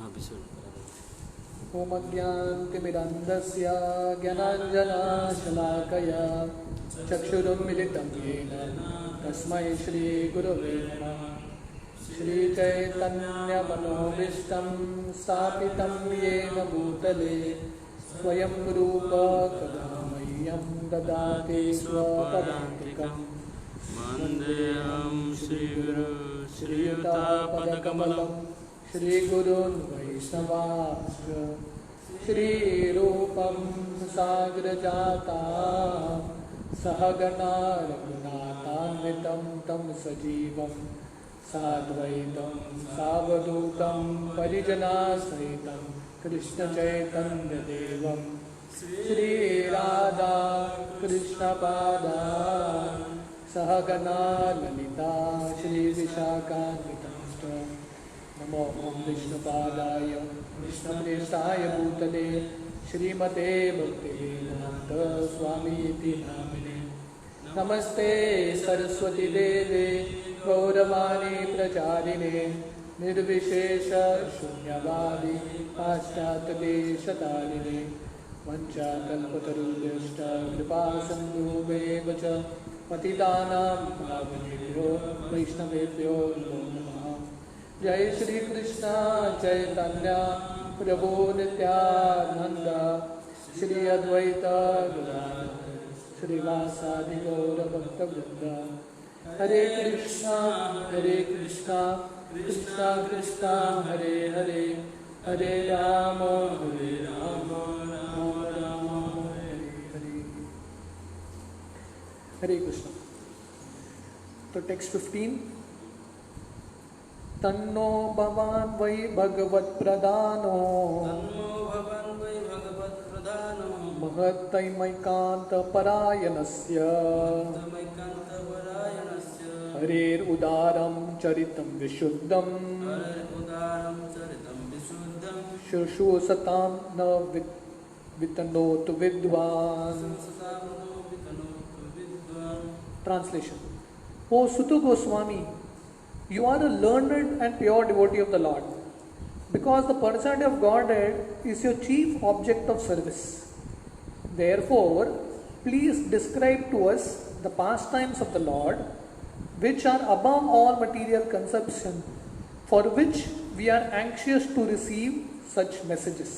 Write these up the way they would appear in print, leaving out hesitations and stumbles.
ॐ अज्ञानतिमिरन्धस्य ज्ञानाञ्जनशलाकया चक्षुरुन्मिलितं येन तस्मै श्रीगुरवे नमः। श्रीचैतन्यमनोभीष्टं स्थापितं येन भूतले स्वयं रूप कदा मह्यं ददाति स्वपदान्तिकम्। वन्देऽहं श्रीगुरु श्रीयुतापदकमलं श्रीगुरून् वैष्णवांश्च श्रीरूपं साग्रजाता सहगणा रघुनाथान्वितं तं सजीवं साद्वैतं सावधूतं परिजनासहितं कृष्णचैतन्यदेवं श्रीराधा कृष्णपादा सहगणा ललिता श्रीविशाखान्वितंश्च। नमो ॐ विष्णुपादाय कृष्णप्रेष्ठाय भूतले श्रीमते भक्तिवेदान्त स्वामीति नामिने। नमस्ते सरस्वती देवे गौरवाणी प्रचारिणे निर्विशेष शून्यवादी पाश्चात्यदेशतारिणे वञ्चाकल्पतरुभ्यश्च कृपा सिन्धुभ्येव च पतितानां पावनेभ्यो वैष्णवेभ्यो नमो नमः। जय श्री कृष्ण चैतन्य प्रभु नित्यानंद श्री अद्वैत गदाधर श्रीवासादि गौर भक्तवृंद। हरे कृष्णा कृष्णा कृष्णा हरे हरे हरे राम राम राम हरे हरे। हरे कृष्ण। तो टेक्स्ट 15 तन्नो भवान् वै भगवत्प्रदानो महत्तैमैकान्तपरायणस्य हरेरुदारं चरितं विशुद्धं शुश्रूषतां न वितनोतु विद्वान्। Translation. O Suta Goswami, you are a learned and pure devotee of the Lord, because the personality of Godhead is your chief object of service. Therefore, please describe to us the pastimes of the Lord, which are above all material conception, for which we are anxious to receive such messages.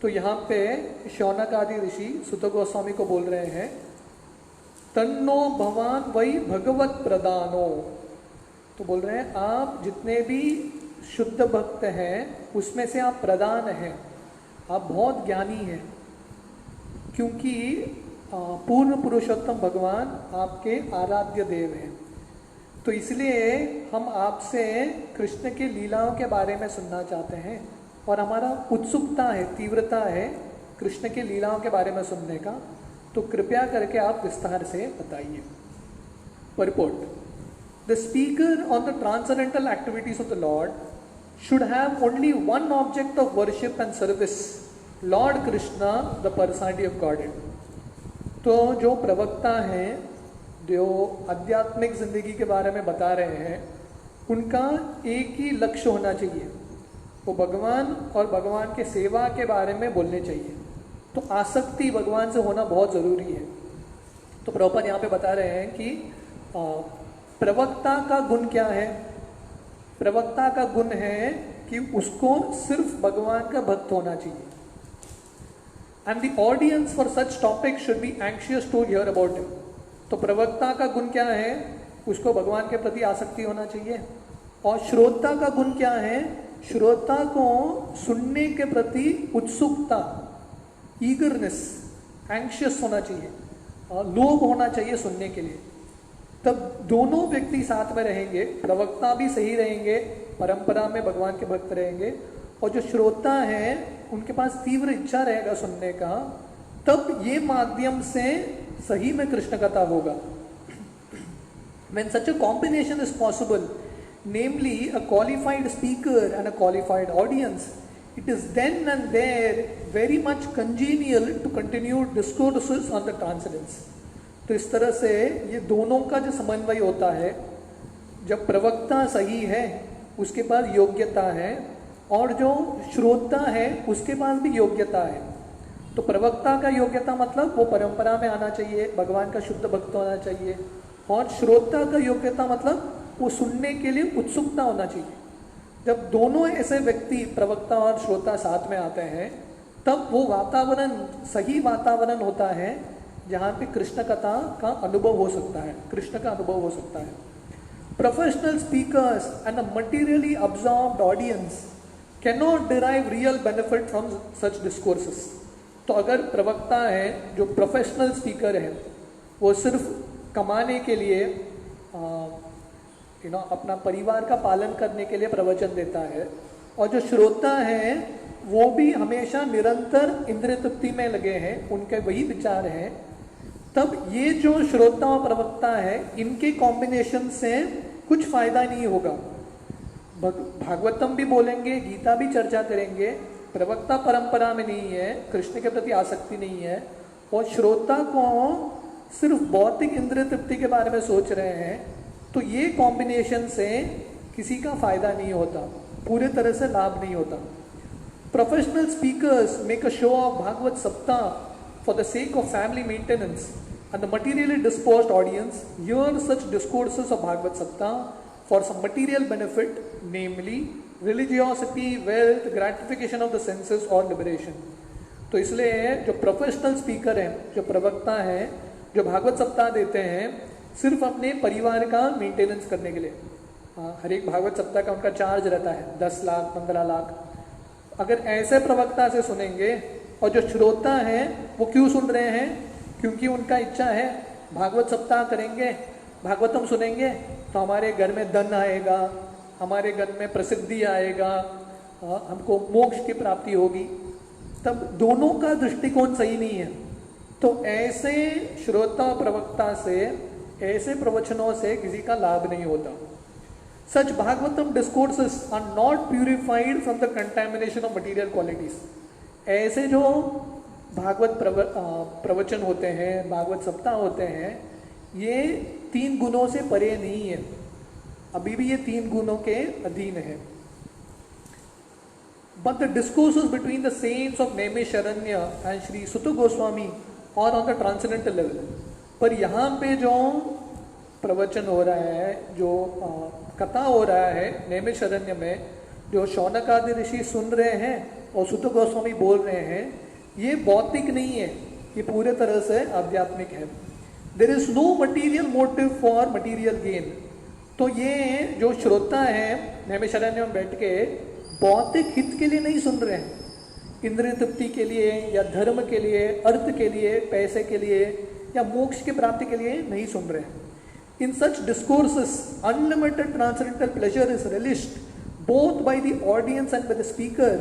तो यहाँ पे शौनक आदि ऋषि सुत गोस्वामी को बोल रहे हैं, तन्नो भवान वही भगवत प्रदानो। तो बोल रहे हैं आप जितने भी शुद्ध भक्त हैं उसमें से आप प्रदान हैं, आप बहुत ज्ञानी हैं, क्योंकि पूर्ण पुरुषोत्तम भगवान आपके आराध्य देव हैं। तो इसलिए हम आपसे कृष्ण के लीलाओं के बारे में सुनना चाहते हैं और हमारा उत्सुकता है, तीव्रता है कृष्ण के लीलाओं के बारे में सुनने का। तो कृपया करके आप विस्तार से बताइए। Purport. The speaker on the transcendental activities of the Lord should have only one object of worship and service, Lord Krishna, the personality of Godhead. तो जो प्रवक्ता हैं, जो आध्यात्मिक जिंदगी के बारे में बता रहे हैं, उनका एक ही लक्ष्य होना चाहिए, वो भगवान और भगवान के सेवा के बारे में बोलने चाहिए। तो आसक्ति भगवान से होना बहुत ज़रूरी है। तो प्रभुपाद यहाँ पे बता रहे हैं कि प्रवक्ता का गुण क्या है। प्रवक्ता का गुण है कि उसको सिर्फ भगवान का भक्त होना चाहिए। And the audience for such topic should be anxious to hear about him. तो प्रवक्ता का गुण क्या है, उसको भगवान के प्रति आसक्ति होना चाहिए। और श्रोता का गुण क्या है, श्रोता को सुनने के प्रति उत्सुकता, ईगरनेस, एंशियस होना चाहिए, लोभ होना चाहिए सुनने के लिए। तब दोनों व्यक्ति साथ में रहेंगे, प्रवक्ता भी सही रहेंगे, परंपरा में भगवान के भक्त रहेंगे, और जो श्रोता हैं उनके पास तीव्र इच्छा रहेगा सुनने का, तब ये माध्यम से सही में कृष्ण कथा होगा। When such a combination is possible, namely a qualified speaker and a qualified audience, it is then and there very much congenial to continue discourses on the transcendence. तो इस तरह से ये दोनों का जो समन्वय होता है, जब प्रवक्ता सही है, उसके पास योग्यता है, और जो श्रोता है उसके पास भी योग्यता है। तो प्रवक्ता का योग्यता मतलब वो परंपरा में आना चाहिए, भगवान का शुद्ध भक्त होना चाहिए, और श्रोता का योग्यता मतलब वो सुनने के लिए उत्सुकता होना चाहिए। जब दोनों ऐसे व्यक्ति प्रवक्ता और श्रोता साथ में आते हैं तब वो वातावरण सही वातावरण होता है जहाँ पे कृष्ण कथा का अनुभव हो सकता है, कृष्ण का अनुभव हो सकता है। Professional speakers and a materially absorbed audience cannot derive real benefit from such discourses. तो अगर प्रवक्ता है जो प्रोफेशनल स्पीकर है वो सिर्फ कमाने के लिए अपना परिवार का पालन करने के लिए प्रवचन देता है, और जो श्रोता है वो भी हमेशा निरंतर इंद्रिय तृप्ति में लगे हैं, उनके वही विचार हैं, तब ये जो श्रोता और प्रवक्ता है इनके कॉम्बिनेशन से कुछ फायदा नहीं होगा। भागवतम भी बोलेंगे, गीता भी चर्चा करेंगे, प्रवक्ता परंपरा में नहीं है, कृष्ण के प्रति आसक्ति नहीं है, और श्रोता को सिर्फ भौतिक इंद्रिय तृप्ति के बारे में सोच रहे हैं, तो ये कॉम्बिनेशन से किसी का फायदा नहीं होता, पूरे तरह से लाभ नहीं होता। Professional speakers make a show of Bhagavat Saptah for the sake of family maintenance and the materially disposed audience hear such discourses of Bhagavat Saptah for some material benefit, namely religiosity, wealth, gratification of the senses or liberation। तो इसलिए जो professional speaker हैं, जो प्रवक्ता हैं, जो भागवत सप्ताह देते हैं सिर्फ अपने परिवार का मेंटेनेंस करने के लिए, हर एक भागवत सप्ताह का उनका चार्ज रहता है 10 लाख 15 लाख। अगर ऐसे प्रवक्ता से सुनेंगे, और जो श्रोता हैं वो क्यों सुन रहे हैं, क्योंकि उनका इच्छा है भागवत सप्ताह करेंगे, भागवतम सुनेंगे तो हमारे घर में धन आएगा, हमारे घर में प्रसिद्धि आएगा, हमको मोक्ष की प्राप्ति होगी, तब दोनों का दृष्टिकोण सही नहीं है। तो ऐसे श्रोता प्रवक्ता से, ऐसे प्रवचनों से किसी का लाभ नहीं होता। Such Bhagavatam discourses are not purified from the contamination of material qualities. ऐसे जो भागवत प्रवचन होते हैं, भागवत सप्ताह होते हैं, ये 3 गुणों से परे नहीं है, अभी भी ये 3 गुणों के अधीन है। But the discourses between the saints of Naimisharanya and Shri Suta Goswami are on the transcendental level। पर यहाँ पे जो प्रवचन हो रहा है, जो कथा हो रहा है नैमिषारण्य में, जो शौनक आदि ऋषि सुन रहे हैं और सुत गोस्वामी बोल रहे हैं, ये भौतिक नहीं है, ये पूरे तरह से आध्यात्मिक है। There is no material motive for material gain। तो ये जो श्रोता है नैमिषारण्य में बैठ के भौतिक हित के लिए नहीं सुन रहे हैं, इंद्रिय तृप्ति के लिए या धर्म के लिए, अर्थ के लिए, पैसे के लिए या मोक्ष की प्राप्ति के लिए नहीं सुन रहे हैं। In such discourses unlimited transcendental pleasure is relished both by the audience and by the speaker,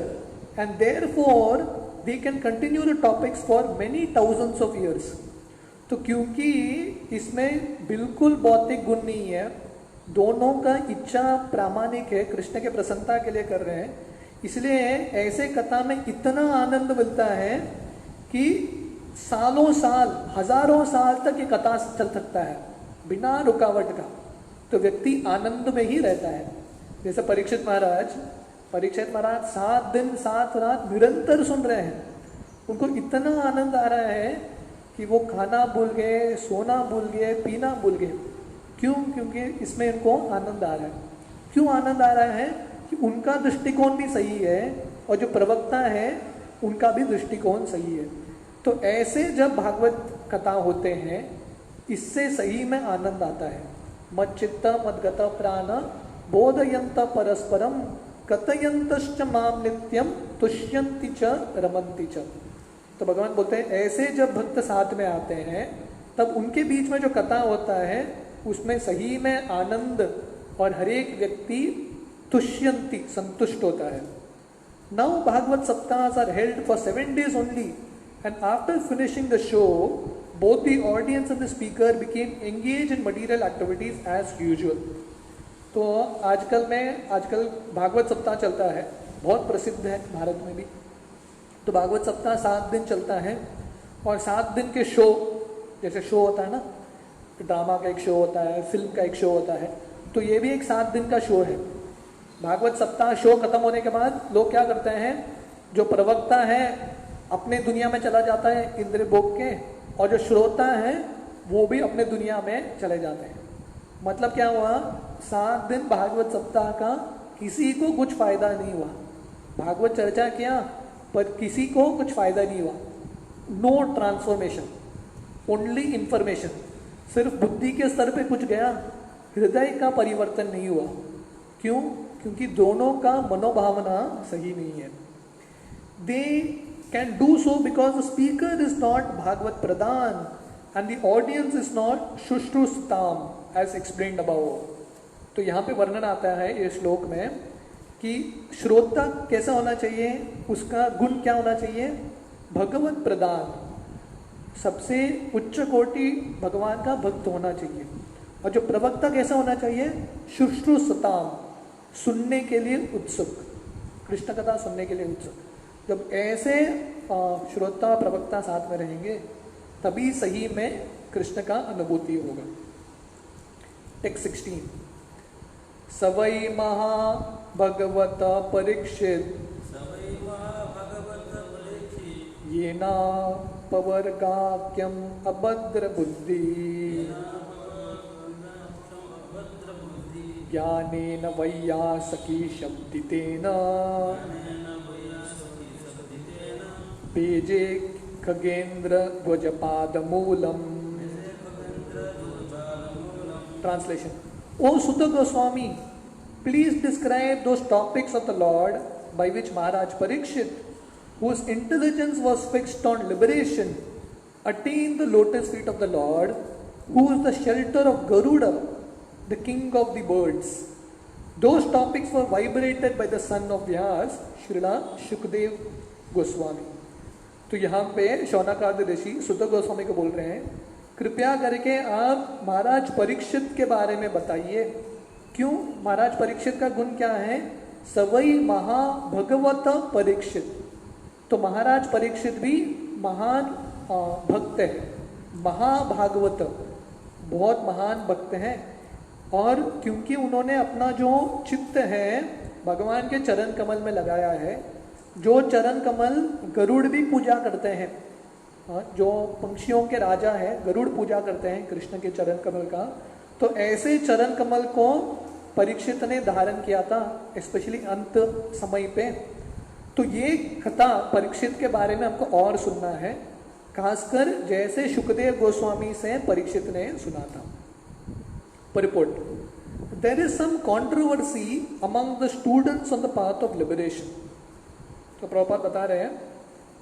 and therefore they can continue the topics for many thousands of years. तो क्योंकि इसमें बिल्कुल भौतिक गुण नहीं है, दोनों का इच्छा प्रामाणिक है, कृष्ण के प्रसन्नता के लिए कर रहे हैं, इसलिए ऐसे कथा में इतना आनंद मिलता है कि सालों साल, हजारों साल तक ये कथा चल सकता है बिना रुकावट का। तो व्यक्ति आनंद में ही रहता है। जैसे परीक्षित महाराज 7 दिन 7 रात निरंतर सुन रहे हैं, उनको इतना आनंद आ रहा है कि वो खाना भूल गए, सोना भूल गए, पीना भूल गए। क्यों? क्योंकि इसमें इनको आनंद आ रहा है। क्यों आनंद आ रहा है? कि उनका दृष्टिकोण भी सही है और जो प्रवक्ता है उनका भी दृष्टिकोण सही है। तो ऐसे जब भागवत कथा होते हैं, इससे सही में आनंद आता है। मत चित्त मत गत प्राण बोधयंत परस्परम कथयंतश्च माम नित्यम तुष्यंति च रमन्ति च। तो भगवान बोलते हैं ऐसे जब भक्त साथ में आते हैं तब उनके बीच में जो कथा होता है उसमें सही में आनंद और हर एक व्यक्ति तुष्यंति संतुष्ट होता है। Now Bhagavat Saptah are held for 7 days only and after finishing the show both the audience and the speaker became engaged in material activities as usual। तो आजकल भागवत सप्ताह चलता है, बहुत प्रसिद्ध है भारत में भी। तो भागवत सप्ताह 7 दिन चलता है और 7 दिन के शो, जैसे शो होता है ना, ड्रामा का एक शो होता है, फिल्म का एक शो होता है, तो ये भी एक 7 दिन का शो है। भागवत सप्ताह शो खत्म होने के बाद लोग क्या करते हैं, जो प्रवक्ता है अपने दुनिया में चला जाता है इंद्र भोग के, और जो श्रोता है वो भी अपने दुनिया में चले जाते हैं। मतलब क्या हुआ, 7 दिन भागवत सप्ताह का किसी को कुछ फायदा नहीं हुआ। भागवत चर्चा किया पर किसी को कुछ फायदा नहीं हुआ। No transformation, only information. सिर्फ बुद्धि के स्तर पे कुछ गया, हृदय का परिवर्तन नहीं हुआ। क्यों? क्योंकि दोनों का मनोभावना सही नहीं है। They can do so because the speaker is not Bhagavat pradhan and the audience is not shushrushatam as explained above. तो यहाँ पे वर्णन आता है ये श्लोक में कि श्रोता कैसा होना चाहिए, उसका गुण क्या होना चाहिए, भगवत प्रदान, सबसे उच्च कोटि भगवान का भक्त होना चाहिए। और जो प्रवक्ता कैसा होना चाहिए, शुश्रूषताम, सुनने के लिए उत्सुक, कृष्ण कथा सुनने के लिए उत्सुक। जब ऐसे श्रोता प्रवक्ता साथ में रहेंगे तभी सही में कृष्ण का अनुभूति होगा। टेक्स्ट 16, सवै महा भगवत परीक्षित येना पवर्गाक्यम अभद्र बुद्धि ज्ञानेन वैयासकी शब्दितेन पेजे Khagendra ध्वजपाद Moolam. Translation: O Sutta Goswami, please describe those topics of the Lord by which Maharaj Parikshit, whose intelligence was fixed on liberation, attained the lotus feet of the Lord, who is the shelter of Garuda, the king of the birds. Those topics were vibrated by the son of Vyas, Srila Shukdev Goswami. तो यहाँ पे शौनकादि ऋषि सुत गोस्वामी को बोल रहे हैं, कृपया करके आप महाराज परीक्षित के बारे में बताइए। क्यों? महाराज परीक्षित का गुण क्या है, सवई महा भगवत परीक्षित। तो महाराज परीक्षित भी महान भक्त है, महाभागवत, बहुत महान भक्त हैं। और क्योंकि उन्होंने अपना जो चित्त है भगवान के चरण कमल में लगाया है, जो चरण कमल गरुड़ भी पूजा करते हैं, जो पंक्षियों के राजा है गरुड़ पूजा करते हैं कृष्ण के चरण कमल का, तो ऐसे चरण कमल को परीक्षित ने धारण किया था, स्पेशली अंत समय पे। तो ये कथा परीक्षित के बारे में हमको और सुनना है, खासकर जैसे शुकदेव गोस्वामी से परीक्षित ने सुना था। Purport: There is some controversy among the students on the path of liberation. तो प्रभुपाद बता रहे हैं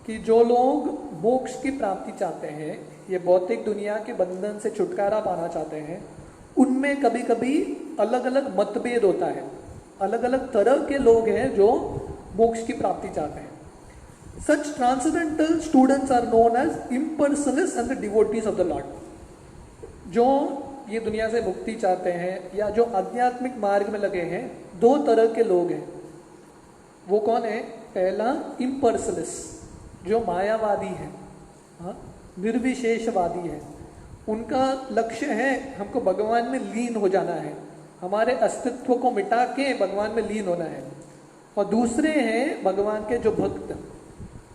कि जो लोग मोक्ष की प्राप्ति चाहते हैं, ये भौतिक दुनिया के बंधन से छुटकारा पाना चाहते हैं, उनमें कभी कभी अलग अलग मतभेद होता है, अलग अलग तरह के लोग हैं जो मोक्ष की प्राप्ति चाहते हैं। Such transcendental students are known as impersonalists and the devotees of the Lord. जो ये दुनिया से मुक्ति चाहते हैं या जो आध्यात्मिक मार्ग में लगे हैं, दो तरह के लोग हैं। वो कौन है? पहला इम्पर्सनलिस्ट, जो मायावादी है, निर्विशेषवादी है। उनका लक्ष्य है हमको भगवान में लीन हो जाना है, हमारे अस्तित्व को मिटा के भगवान में लीन होना है। और दूसरे हैं भगवान के जो भक्त,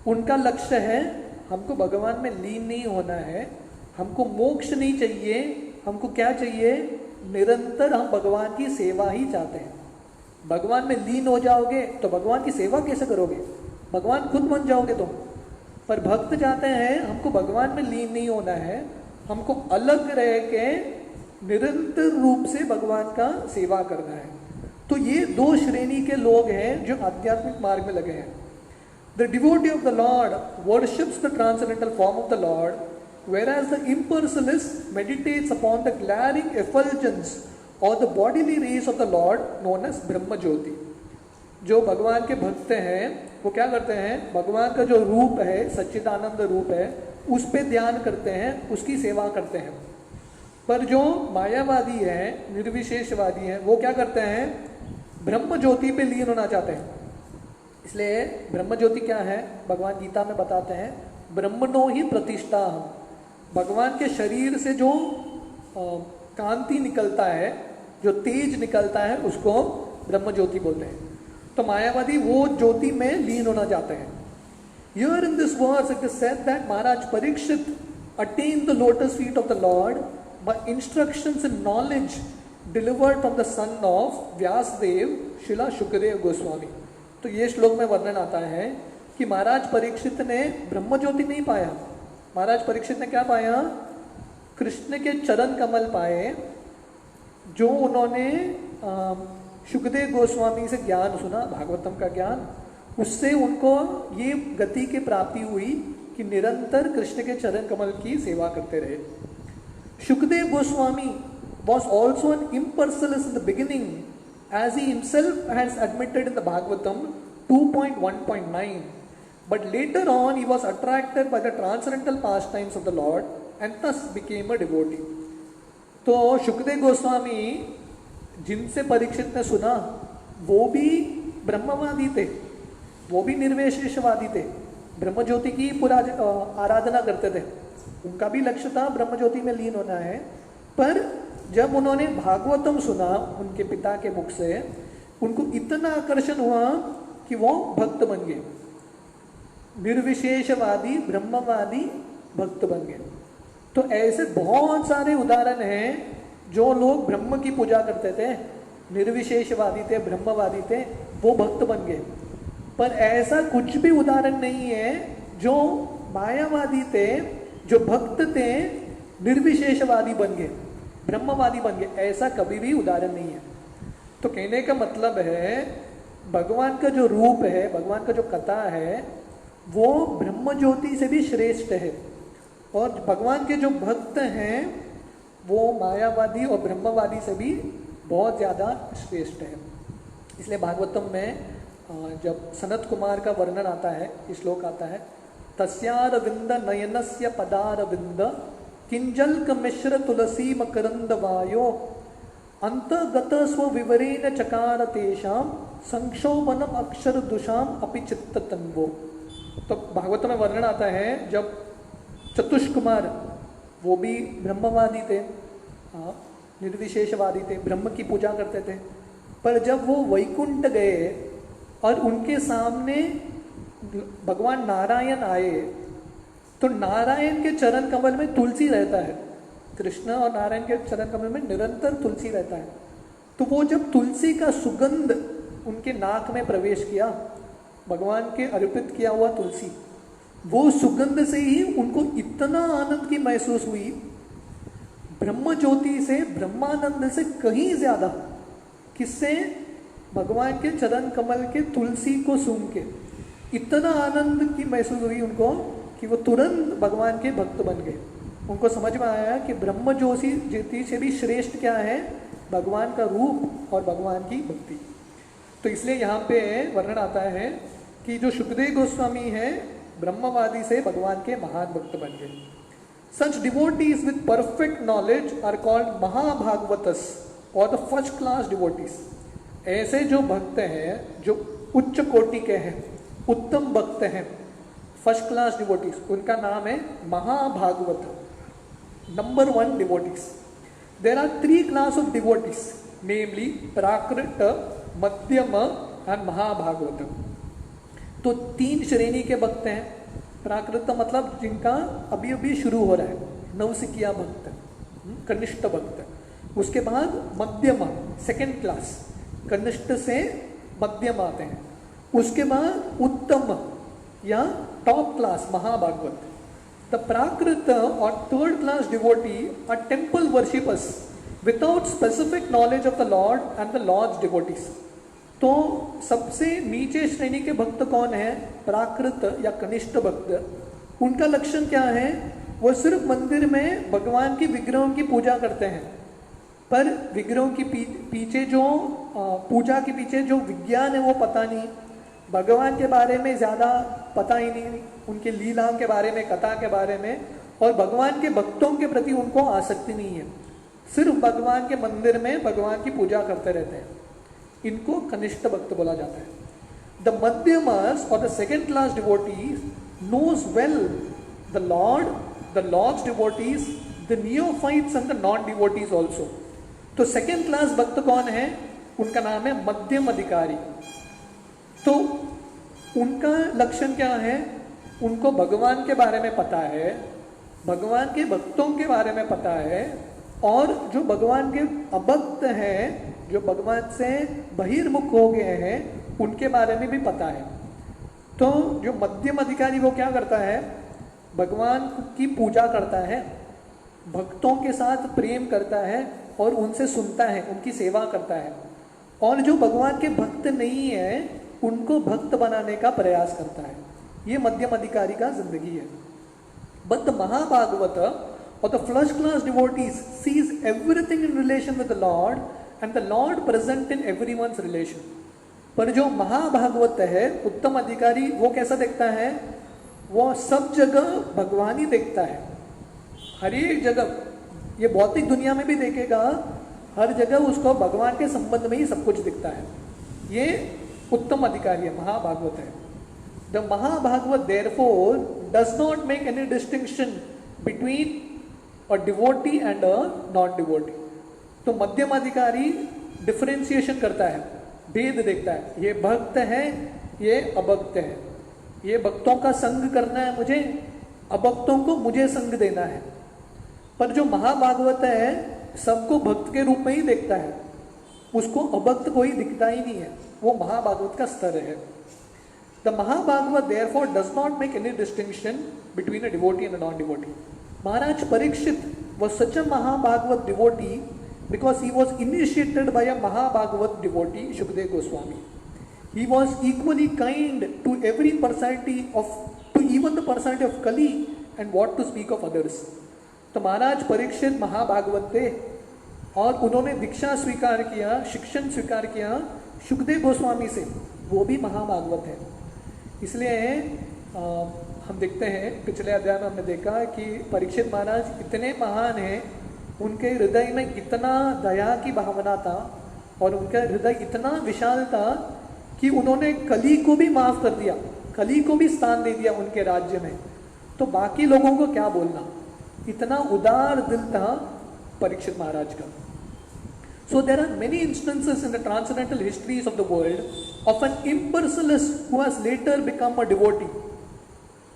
उनका लक्ष्य है हमको भगवान में लीन नहीं होना है, हमको मोक्ष नहीं चाहिए, हमको क्या चाहिए, निरंतर हम भगवान की सेवा ही चाहते हैं। भगवान में लीन हो जाओगे तो भगवान की सेवा कैसे करोगे, भगवान खुद बन जाओगे तुम। पर भक्त चाहते हैं हमको भगवान में लीन नहीं होना है, हमको अलग रह के निरंतर रूप से भगवान का सेवा करना है। तो ये दो श्रेणी के लोग हैं जो आध्यात्मिक मार्ग में लगे हैं। The devotee of the Lord worships the transcendental form of the Lord, whereas the impersonalist meditates upon the glaring effulgence or the bodily rays of the Lord known as Brahma Jyoti. जो भगवान के भक्त हैं वो क्या करते हैं, भगवान का जो रूप है, सच्चिदानंद रूप है, उस पे ध्यान करते हैं, उसकी सेवा करते हैं। पर जो मायावादी हैं, निर्विशेषवादी हैं, वो क्या करते हैं, ब्रह्म ज्योति पे लीन होना चाहते हैं। इसलिए ब्रह्म ज्योति क्या है, भगवान गीता में बताते हैं, ब्रह्मणो ही प्रतिष्ठा। भगवान के शरीर से जो कांति निकलता है, जो तेज निकलता है, उसको ब्रह्म ज्योति बोलते हैं। तो मायावादी वो ज्योति में लीन होना चाहते हैं। Here in this verse it is said that Maharaj Parikshit attained the lotus feet of the Lord by instructions and knowledge delivered from the son of Vyasdev, Srila Shukdev Goswami। तो ये श्लोक में वर्णन आता है कि महाराज परीक्षित ने ब्रह्म ज्योति नहीं पाया, महाराज परीक्षित ने क्या पाया? कृष्ण के चरण कमल पाए, जो उन्होंने शुकदेव गोस्वामी से ज्ञान सुना, भागवतम का ज्ञान, उससे उनको ये गति की प्राप्ति हुई कि निरंतर कृष्ण के चरण कमल की सेवा करते रहे। Shukdev Goswami was also an impersonalist in the beginning, as he himself has admitted in the Bhagavatam 2.1.9. But later on he was attracted by the transcendental pastimes of the Lord and thus became a devotee. तो शुकदेव गोस्वामी जिनसे परीक्षित ने सुना वो भी ब्रह्मवादी थे, वो भी निर्विशेषवादी थे, ब्रह्म ज्योति की पूरा आराधना करते थे, उनका भी लक्ष्य था ब्रह्म ज्योति में लीन होना है। पर जब उन्होंने भागवतम सुना उनके पिता के मुख से, उनको इतना आकर्षण हुआ कि वो भक्त बन गए, निर्विशेषवादी ब्रह्मवादी भक्त बन गए। तो ऐसे बहुत सारे उदाहरण हैं जो लोग ब्रह्म की पूजा करते थे, निर्विशेषवादी थे, ब्रह्मवादी थे, वो भक्त बन गए। पर ऐसा कुछ भी उदाहरण नहीं है जो मायावादी थे, जो भक्त थे, निर्विशेषवादी बन गए, ब्रह्मवादी बन गए, ऐसा कभी भी उदाहरण नहीं है। तो कहने का मतलब है भगवान का जो रूप है, भगवान का जो कथा है, वो ब्रह्म ज्योति से भी श्रेष्ठ है, और भगवान के जो भक्त हैं वो मायावादी और ब्रह्मवादी से भी बहुत ज़्यादा श्रेष्ठ है। इसलिए भागवतम में जब सनत कुमार का वर्णन आता है, श्लोक आता है, तस्यार विंद नयनस्य पदार विंद किंजल्क मिश्र तुलसी मकरंद वायो अंतगत स्व विवरेण चकार तेषाम संक्षोभनम अक्षर दुषाम अपि चित्त तन्वो। तो भागवत में वर्णन आता है जब चतुष कुमार, वो भी ब्रह्मवादी थे, निर्विशेषवादी थे, ब्रह्म की पूजा करते थे, पर जब वो वैकुंठ गए और उनके सामने भगवान नारायण आए, तो नारायण के चरण कमल में तुलसी रहता है, कृष्ण और नारायण के चरण कमल में निरंतर तुलसी रहता है। तो वो जब तुलसी का सुगंध उनके नाक में प्रवेश किया, भगवान के अर्पित किया हुआ तुलसी, वो सुगंध से ही उनको इतना आनंद की महसूस हुई, ब्रह्म ज्योति से, ब्रह्मानंद से कहीं ज्यादा। किससे? भगवान के चरण कमल के तुलसी को सूंघ के इतना आनंद की महसूस हुई उनको कि वो तुरंत भगवान के भक्त बन गए। उनको समझ में आया कि ब्रह्म ज्योति से भी श्रेष्ठ क्या है? भगवान का रूप और भगवान की भक्ति। तो इसलिए यहाँ पे वर्णन आता है कि जो शुकदेव गोस्वामी है, ब्रह्मवादी से भगवान के महान भक्त बन गए। Such devotees with perfect knowledge are called महाभागवतस और the first class devotees। ऐसे जो भक्त हैं, जो उच्च कोटि के हैं, उत्तम भक्त हैं, फर्स्ट क्लास डिवोटीज, उनका नाम है Mahabhagavat, number 1 devotees. There are 3 class of devotees, namely prakrit, madhyam and महाभागवत। तो 3 श्रेणी के भक्त हैं। प्राकृत मतलब जिनका अभी अभी शुरू हो रहा है, नवसिकिया भक्त, कनिष्ठ भक्त। उसके बाद मध्यम, सेकेंड क्लास, कनिष्ठ से मध्यम आते हैं। उसके बाद उत्तम या top class, Mahabhagavat. The prakrit और third class devotee are temple worshippers without specific knowledge of the Lord and the Lord's devotees. तो सबसे नीचे श्रेणी के भक्त कौन है? प्राकृत या कनिष्ठ भक्त। उनका लक्षण क्या है? वो सिर्फ मंदिर में भगवान की विग्रहों की पूजा करते हैं, पर विग्रहों की पीछे जो पूजा के पीछे जो विज्ञान है वो पता नहीं, भगवान के बारे में ज़्यादा पता ही नहीं, उनके लीलाओं के बारे में, कथा के बारे में, और भगवान के भक्तों के प्रति उनको आसक्ति नहीं है, सिर्फ भगवान के मंदिर में भगवान की पूजा करते रहते हैं। इनको कनिष्ठ भक्त बोला जाता है। The madhyamas or the second class devotees knows well the Lord's devotees, the neophytes and the non devotees also. तो सेकेंड क्लास भक्त कौन है? उनका नाम है मध्यम अधिकारी। तो उनका लक्षण क्या है? उनको भगवान के बारे में पता है, भगवान के भक्तों के बारे में पता है, और जो भगवान के अभक्त हैं, जो भगवान से बहिर्मुख हो गए हैं, उनके बारे में भी पता है। तो जो मध्यम अधिकारी वो क्या करता है? भगवान की पूजा करता है, भक्तों के साथ प्रेम करता है और उनसे सुनता है, उनकी सेवा करता है, और जो भगवान के भक्त नहीं है उनको भक्त बनाने का प्रयास करता है। ये मध्यम अधिकारी का जिंदगी है। बट द महाभागवत और the first class devotees sees everything in relation with the Lord and the Lord present in everyone's relation. पर जो महाभागवत है, उत्तम अधिकारी, वो कैसा देखता है? वो सब जगह भगवान ही देखता है, हर एक जगह। ये भौतिक दुनिया में भी देखेगा, हर जगह उसको भगवान के संबंध में ही सब कुछ दिखता है। ये उत्तम अधिकारी है, महाभागवत है। The Mahabhagavat therefore does not make any distinction between a devotee and a non devotee. तो मध्यम अधिकारी डिफरेंशिएशन करता है, भेद देखता है। ये भक्त है, ये अभक्त है, ये भक्तों का संग करना है मुझे, अभक्तों को मुझे संग देना है। पर जो महाभागवत है सबको भक्त के रूप में ही देखता है, उसको अभक्त कोई दिखता ही नहीं है। वो महाभागवत का स्तर है। The Mahabhagavat therefore does not make any distinction between a devotee and a non devotee. Maharaj Parikshit was such a Mahabhagavat devotee because he was initiated by a Mahabhagavat devotee, Shukdev Goswami. He was equally kind to every personality to even the personality of Kali, and what to speak of others. तो महाराज परीक्षित महाभागवत थे और उन्होंने दीक्षा स्वीकार किया, शिक्षण स्वीकार किया शुकदेव गोस्वामी से, वो भी महाभागवत है। इसलिए हम देखते हैं पिछले अध्याय में हमने देखा कि परीक्षित महाराज इतने महान हैं, उनके हृदय में इतना दया की भावना था और उनका हृदय इतना विशाल था कि उन्होंने कली को भी माफ कर दिया, कली को भी स्थान दे दिया उनके राज्य में। तो बाकी लोगों को क्या बोलना, इतना उदार दिल था परीक्षित महाराज का। So there are many instances in the transcendental histories of the world of an impersonalist who has later become a devotee.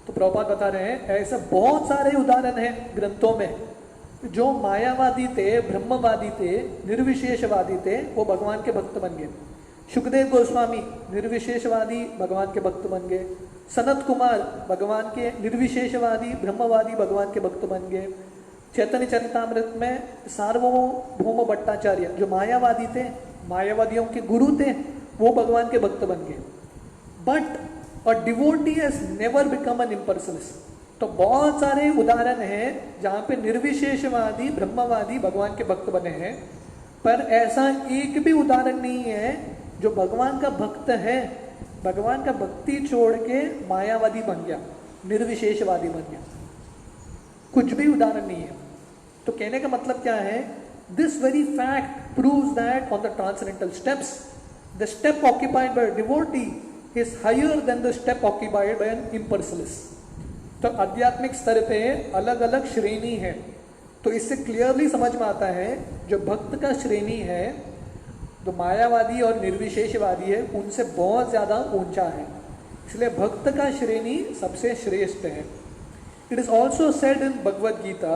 तो प्रभुपाद बता रहे हैं ऐसे बहुत सारे उदाहरण हैं ग्रंथों में, जो मायावादी थे, ब्रह्मवादी थे, निर्विशेषवादी थे, वो भगवान के भक्त बन गए। शुकदेव गोस्वामी निर्विशेषवादी, भगवान के भक्त बन गए। सनत कुमार भगवान के निर्विशेषवादी, ब्रह्मवादी, भगवान के भक्त बन गए। चैतन्य चरितामृत में सार्वभौम भट्टाचार्य जो मायावादी थे, मायावादियों के गुरु थे, वो भगवान के भक्त बन गए। But a devotee has never become an impersonalist. तो बहुत सारे उदाहरण हैं जहाँ पे निर्विशेषवादी, ब्रह्मवादी भगवान के भक्त बने हैं, पर ऐसा एक भी उदाहरण नहीं है जो भगवान का भक्त है, भगवान का भक्ति छोड़ के मायावादी बन गया, निर्विशेषवादी बन गया। कुछ भी उदाहरण नहीं है। तो कहने का मतलब क्या है? This very fact proves that on the transcendental steps the step occupied by devotee is higher than the step occupied by an impersonalist. तो आध्यात्मिक स्तर पे अलग अलग श्रेणी है। तो इससे क्लियरली समझ में आता है जो भक्त का श्रेणी है, जो मायावादी और निर्विशेषवादी है, उनसे बहुत ज़्यादा ऊंचा है। इसलिए भक्त का श्रेणी सबसे श्रेष्ठ है। It is also said in Bhagavad Gita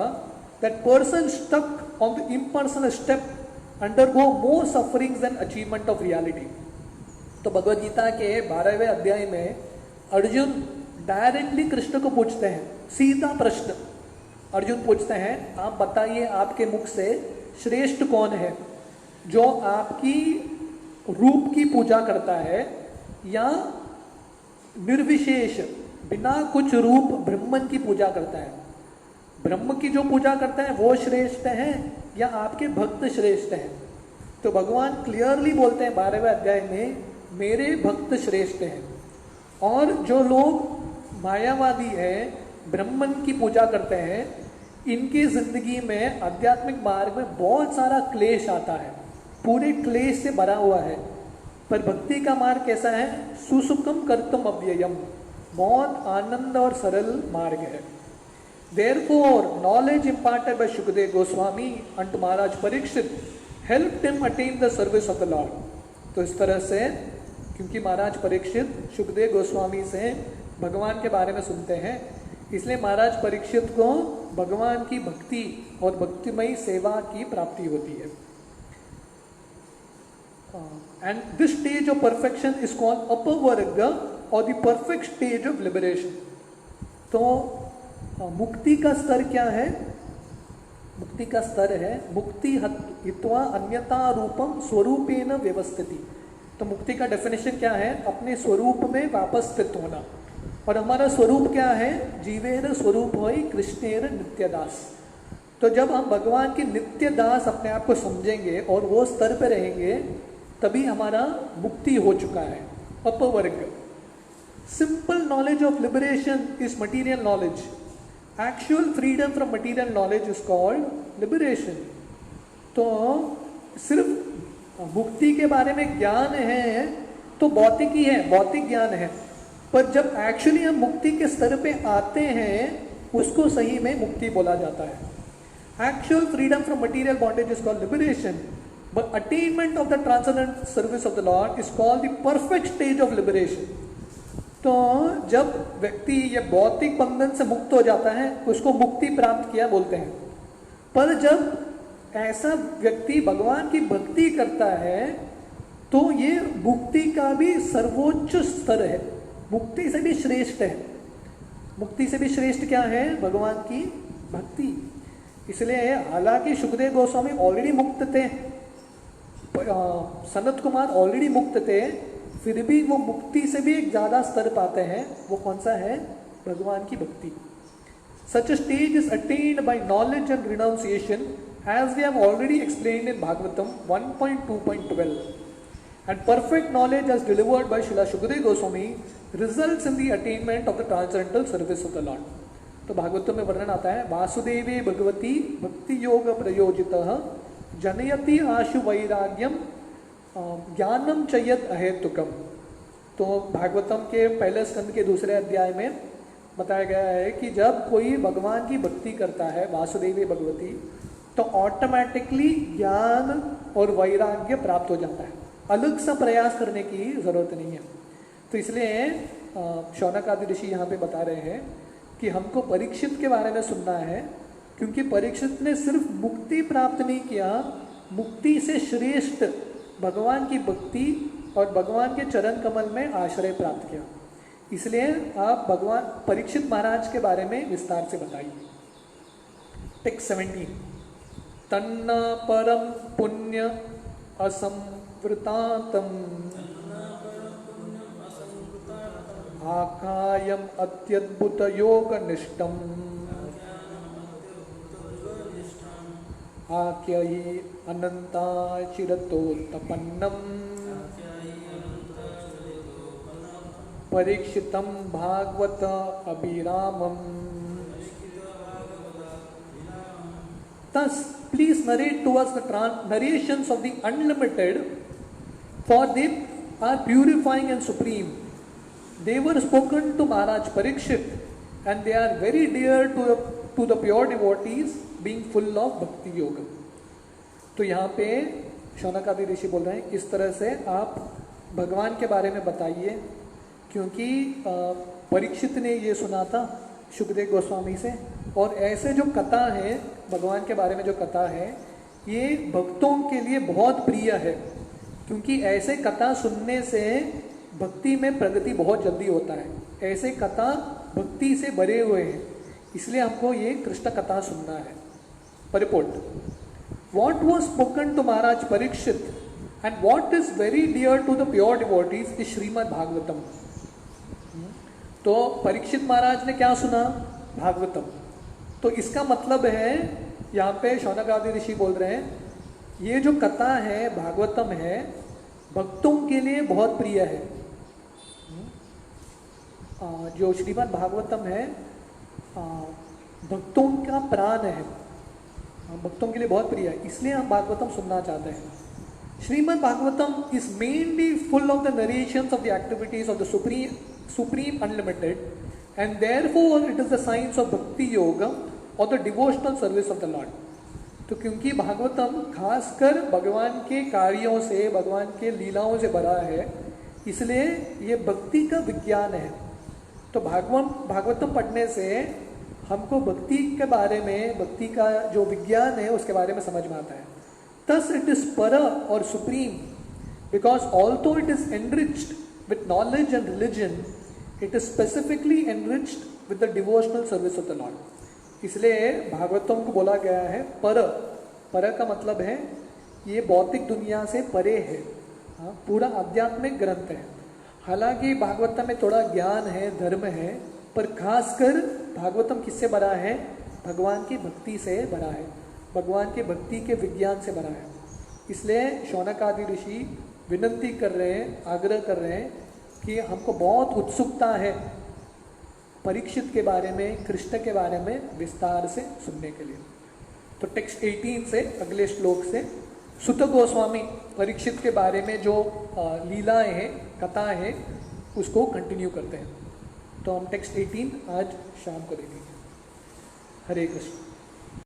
that persons stuck on the impersonal step undergo more sufferings than achievement of reality. तो भगवद गीता के 12वें अध्याय में अर्जुन डायरेक्टली कृष्ण को पूछते हैं, सीधा प्रश्न अर्जुन पूछते हैं, आप बताइए आपके मुख से श्रेष्ठ कौन है, जो आपकी रूप की पूजा करता है या निर्विशेष बिना कुछ रूप ब्रह्मन की पूजा करता है। ब्रह्म की जो पूजा करता है वो श्रेष्ठ है या आपके भक्त श्रेष्ठ हैं? तो भगवान क्लियरली बोलते हैं 12वें अध्याय में, मेरे भक्त श्रेष्ठ हैं। और जो लोग मायावादी हैं, ब्रह्मन की पूजा करते हैं, इनकी जिंदगी में आध्यात्मिक मार्ग में बहुत सारा क्लेश आता है, पूरे क्लेश से भरा हुआ है। पर भक्ति का मार्ग कैसा है? सुसुखम कर्तुम अव्ययम, बहुत आनंद और सरल मार्ग है। Therefore, knowledge imparted by Shukdev Goswami unto Maharaj Parikshit helped him attain the service of the Lord. तो इस तरह से क्योंकि महाराज परीक्षित सुखदेव गोस्वामी से भगवान के बारे में सुनते हैं, इसलिए महाराज परीक्षित को भगवान की भक्ति और भक्तिमयी सेवा की प्राप्ति होती है। And this stage of perfection is called अपर वर्ग और the perfect stage of liberation. तो मुक्ति का स्तर क्या है? मुक्ति का स्तर है मुक्ति हित्वा अन्यथा रूपम स्वरूपेन व्यवस्थिति। तो मुक्ति का डेफिनेशन क्या है? अपने स्वरूप में वापस स्थित होना। और हमारा स्वरूप क्या है? जीवेर स्वरूप होई कृष्णेर नित्यदास। तो जब हम भगवान की नित्यदास अपने आप को समझेंगे और वो स्तर पे रहेंगे, तभी हमारा मुक्ति हो चुका है। अपर वर्ग। Simple knowledge of liberation is material knowledge. Actual freedom from material knowledge is called liberation. तो सिर्फ मुक्ति के बारे में ज्ञान है तो भौतिक ही है, भौतिक ज्ञान है। पर जब एक्चुअली हम मुक्ति के स्तर पे आते हैं, उसको सही में मुक्ति बोला जाता है। Actual freedom from material bondage is called liberation, but attainment of the transcendent service of the Lord is called the perfect stage of liberation. तो जब व्यक्ति ये भौतिक बंधन से मुक्त हो जाता है, उसको मुक्ति प्राप्त किया बोलते हैं। पर जब ऐसा व्यक्ति भगवान की भक्ति करता है, तो ये मुक्ति का भी सर्वोच्च स्तर है, मुक्ति से भी श्रेष्ठ है। मुक्ति से भी श्रेष्ठ क्या है? भगवान की भक्ति। इसलिए हालांकि सुखदेव गोस्वामी ऑलरेडी मुक्त थे, सनत कुमार ऑलरेडी मुक्त थे, फिर भी वो मुक्ति से भी एक ज्यादा स्तर पाते हैं। वो कौन सा है? भगवान की भक्ति। Such a stage is attained by knowledge and renunciation, as we have already explained in Bhagavatam 1.2.12. And perfect knowledge as delivered by Srila Shukadeva Goswami results in the attainment of the transcendental service of the Lord. तो भागवतम में वर्णन आता है, वासुदेवे भगवती भक्ति योग प्रयोजितः जनयति आशु वैराग्यम ज्ञानम चयत अहेतुकम। तो भागवतम के पहले स्कंद के दूसरे अध्याय में बताया गया है कि जब कोई भगवान की भक्ति करता है, वासुदेवी भगवती, तो ऑटोमेटिकली ज्ञान और वैराग्य प्राप्त हो जाता है। अलग सा प्रयास करने की जरूरत नहीं है। तो इसलिए शौनक आदि ऋषि यहाँ पे बता रहे हैं कि हमको परीक्षित के बारे में सुनना है, क्योंकि परीक्षित ने सिर्फ मुक्ति प्राप्त नहीं किया, मुक्ति से श्रेष्ठ भगवान की भक्ति और भगवान के चरण कमल में आश्रय प्राप्त किया। इसलिए आप भगवान परीक्षित महाराज के बारे में विस्तार से बताइए। टेक्स्ट 17। तन्ना परम पुण्य असंवृतातम आकायम अत्यद्भुत योग निष्ठम आख्ययि अनंता चिरतोत्पन्नम परीक्षितम Bhagavat अभिरामम। Thus, please narrate to us the narrations of the unlimited, for they are purifying and supreme. They were spoken to Maharaj Parikshit, and they are very dear to the pure devotees, being full of bhakti yoga. तो यहाँ पे शौनक आदि ऋषि बोल रहे हैं, इस तरह से आप भगवान के बारे में बताइए, क्योंकि परीक्षित ने ये सुना था सुखदेव गोस्वामी से, और ऐसे जो कथा है भगवान के बारे में, जो कथा है ये भक्तों के लिए बहुत प्रिय है, क्योंकि ऐसे कथा सुनने से भक्ति में प्रगति बहुत जल्दी होता है। ऐसे कथा भक्ति से भरे हुए हैं, इसलिए हमको ये कृष्ण कथा सुनना है। परिपोर्ट। What was spoken to Maharaj Parikshit and what is very dear to the pure devotees is Srimad Bhagavatam. तो परीक्षित महाराज ने क्या सुना? भागवतम। तो इसका मतलब है, यहाँ पे शौनक आदि ऋषि बोल रहे हैं, ये जो कथा है भागवतम है, भक्तों के लिए बहुत प्रिय है। जो श्रीमद् भागवतम है भक्तों का प्राण है, भक्तों के लिए बहुत प्रिय है, इसलिए हम भागवतम सुनना चाहते हैं। Shrimad Bhagavatam is mainly full of the narrations of the activities of the supreme unlimited, and therefore it is the science of भक्ति योग और the devotional service of the Lord. तो क्योंकि भागवतम खासकर भगवान के कार्यों से, भगवान के लीलाओं से भरा है, इसलिए ये भक्ति का विज्ञान है। तो भागवतम पढ़ने से हमको भक्ति के बारे में, भक्ति का जो विज्ञान है उसके बारे में समझ में आता है। Thus it is para or supreme, because although it is enriched with knowledge and religion, it is specifically enriched with the devotional service of the Lord. इसलिए भागवतम को बोला गया है पर। पर का मतलब है ये भौतिक दुनिया से परे है, हाँ, पूरा आध्यात्मिक ग्रंथ है। हालांकि भागवतम में थोड़ा ज्ञान है, धर्म है, पर खासकर भागवतम किससे भरा है? भगवान की भक्ति से भरा है, भगवान के भक्ति के विज्ञान से भरा है। इसलिए शौनक आदि ऋषि विनती कर रहे हैं, आग्रह कर रहे हैं कि हमको बहुत उत्सुकता है परीक्षित के बारे में, कृष्ण के बारे में विस्तार से सुनने के लिए। तो टेक्स्ट 18 से, अगले श्लोक से, सुत गोस्वामी परीक्षित के बारे में जो लीलाएं हैं, कथा है, उसको कंटिन्यू करते हैं। तो हम टेक्स्ट 18 आज शाम को देखेंगे। हरे कृष्ण।